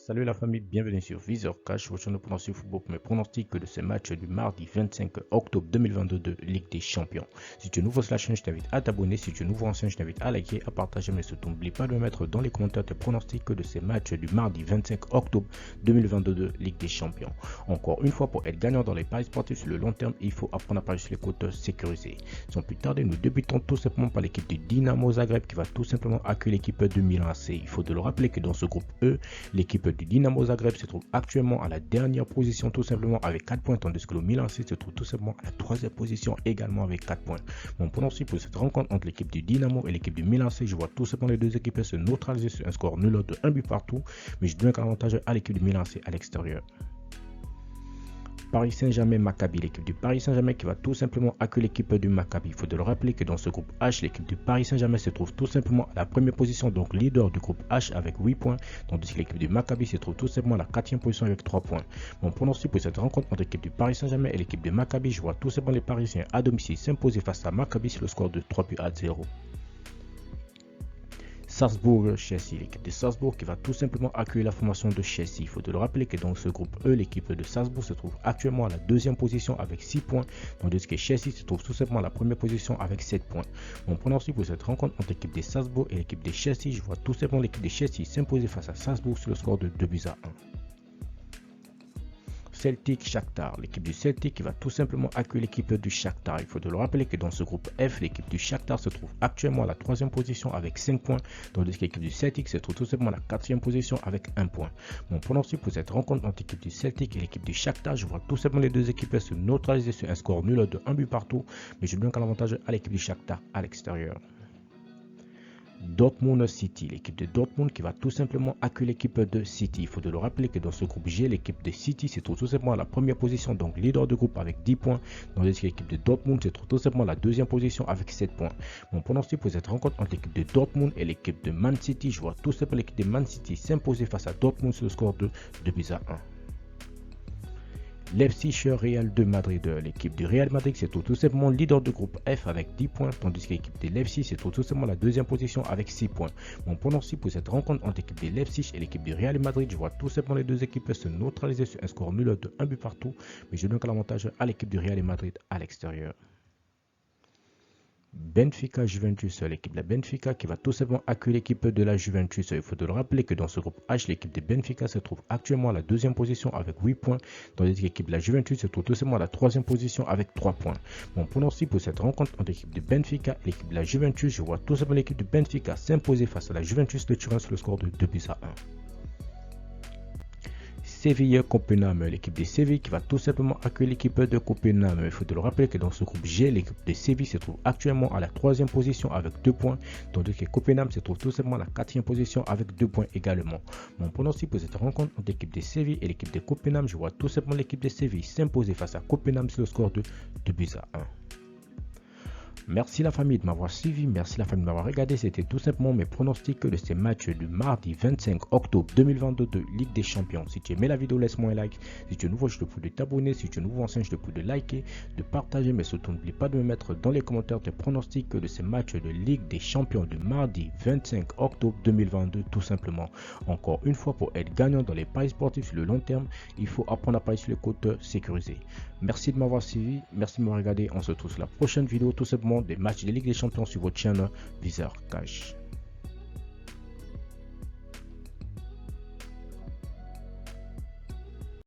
Salut la famille, bienvenue sur Viseur Cash, votre chaîne de pronostic football pour mes pronostics de ce match du mardi 25 octobre 2022 de Ligue des Champions. Si tu es nouveau sur la chaîne, je t'invite à t'abonner. Si tu es nouveau ancien, je t'invite à liker, à partager, mais surtout n'oublie pas de mettre dans les commentaires tes pronostics de ce match du mardi 25 octobre 2022 de Ligue des Champions. Encore une fois, pour être gagnant dans les paris sportifs sur le long terme, il faut apprendre à parier sur les cotes sécurisées. Sans plus tarder, nous débutons tout simplement par l'équipe du Dynamo Zagreb qui va tout simplement accueillir l'équipe de Milan AC. Il faut de le rappeler que dans ce groupe E, l'équipe du Dynamo Zagreb se trouve actuellement à la dernière position tout simplement avec 4 points, tandis que le Milan AC se trouve tout simplement à la troisième position également avec 4 points. Mon pronostic pour cette rencontre entre l'équipe du Dynamo et l'équipe du Milan AC, je vois tout simplement les deux équipes se neutraliser sur un score nul de 1 but partout, mais je donne un avantage à l'équipe du Milan AC à l'extérieur. Paris Saint-Germain Maccabi, l'équipe du Paris Saint-Germain qui va tout simplement accueillir l'équipe du Maccabi. Il faut de le rappeler que dans ce groupe H, l'équipe du Paris Saint-Germain se trouve tout simplement à la première position, donc leader du groupe H avec 8 points, tandis que l'équipe du Maccabi se trouve tout simplement à la 4e position avec 3 points. Mon pronostic pour cette rencontre entre l'équipe du Paris Saint-Germain et l'équipe du Maccabi, je vois tout simplement les Parisiens à domicile s'imposer face à Maccabi sur le score de 3 buts à 0. Salzbourg-Chelsea, l'équipe de Salzbourg qui va tout simplement accueillir la formation de Chelsea. Il faut de le rappeler que dans ce groupe E, l'équipe de Salzbourg se trouve actuellement à la deuxième position avec 6 points, tandis que Chelsea se trouve tout simplement à la première position avec 7 points. Mon pronostic pour cette rencontre entre l'équipe de Salzbourg et l'équipe de Chelsea, je vois tout simplement l'équipe de Chelsea s'imposer face à Salzbourg sur le score de 2 buts à 1. Celtic-Shakhtar, l'équipe du Celtic qui va tout simplement accueillir l'équipe du Shakhtar. Il faut de le rappeler que dans ce groupe F, l'équipe du Shakhtar se trouve actuellement à la 3e position avec 5 points, tandis que l'équipe du Celtic se trouve tout simplement à la 4e position avec 1 point. Mon pronostic pour cette rencontre entre l'équipe du Celtic et l'équipe du Shakhtar, je vois tout simplement les deux équipes se neutraliser sur un score nul de 1 but partout, mais je donne un avantage à l'équipe du Shakhtar à l'extérieur. Dortmund City, l'équipe de Dortmund qui va tout simplement accueillir l'équipe de City. Il faut de le rappeler que dans ce groupe G, l'équipe de City se trouve tout simplement à la première position, donc leader de groupe avec 10 points, tandis que l'équipe de Dortmund se trouve tout simplement à la deuxième position avec 7 points. Mon pronostic pour cette rencontre entre l'équipe de Dortmund et l'équipe de Man City, je vois tout simplement l'équipe de Man City s'imposer face à Dortmund sur le score de 2 buts à 1. Leipzig-Real de Madrid, l'équipe du Real Madrid se trouve tout simplement leader de groupe F avec 10 points, tandis que l'équipe de Leipzig se trouve tout simplement à la deuxième position avec 6 points. Mon pronostic pour cette rencontre entre l'équipe de Leipzig et l'équipe du Real Madrid, je vois tout simplement les deux équipes se neutraliser sur un score nul de 1 but partout, mais je donne l'avantage à l'équipe du Real Madrid à l'extérieur. Benfica-Juventus, l'équipe de la Benfica qui va tout simplement accueillir l'équipe de la Juventus. Il faut de le rappeler que dans ce groupe H, l'équipe de Benfica se trouve actuellement à la deuxième position avec 8 points, tandis que l'équipe de la Juventus se trouve tout simplement à la troisième position avec 3 points. Mon pronostic pour cette rencontre entre l'équipe de Benfica et l'équipe de la Juventus, je vois tout simplement l'équipe de Benfica s'imposer face à la Juventus de Turin sur le score de 2 buts à 1. Séville-Copenhague, l'équipe de Séville qui va tout simplement accueillir l'équipe de Copenhague. Il faut de le rappeler que dans ce groupe G, l'équipe de Séville se trouve actuellement à la 3e position avec 2 points, tandis que Copenhague se trouve tout simplement à la 4e position avec 2 points également. Mon pronostic pour cette rencontre entre l'équipe de Séville et l'équipe de Copenhague, je vois tout simplement l'équipe de Séville s'imposer face à Copenhague sur le score de 2 buts à 1. Merci la famille de m'avoir suivi, merci la famille de m'avoir regardé. C'était tout simplement mes pronostics de ces matchs du mardi 25 octobre 2022 de Ligue des Champions. Si tu aimais la vidéo, laisse-moi un like. Si tu es nouveau, je te prie de t'abonner. Si tu es nouveau ancien, je te prie de liker, de partager, mais surtout n'oublie pas de me mettre dans les commentaires tes pronostics de ces matchs de Ligue des Champions du mardi 25 octobre 2022 tout simplement. Encore une fois, pour être gagnant dans les paris sportifs sur le long terme, il faut apprendre à parier sur les cotes sécurisées. Merci de m'avoir suivi, merci de m'avoir regardé. On se retrouve sur la prochaine vidéo tout simplement des matchs de Ligue des Champions sur votre chaîne Viseur Cash.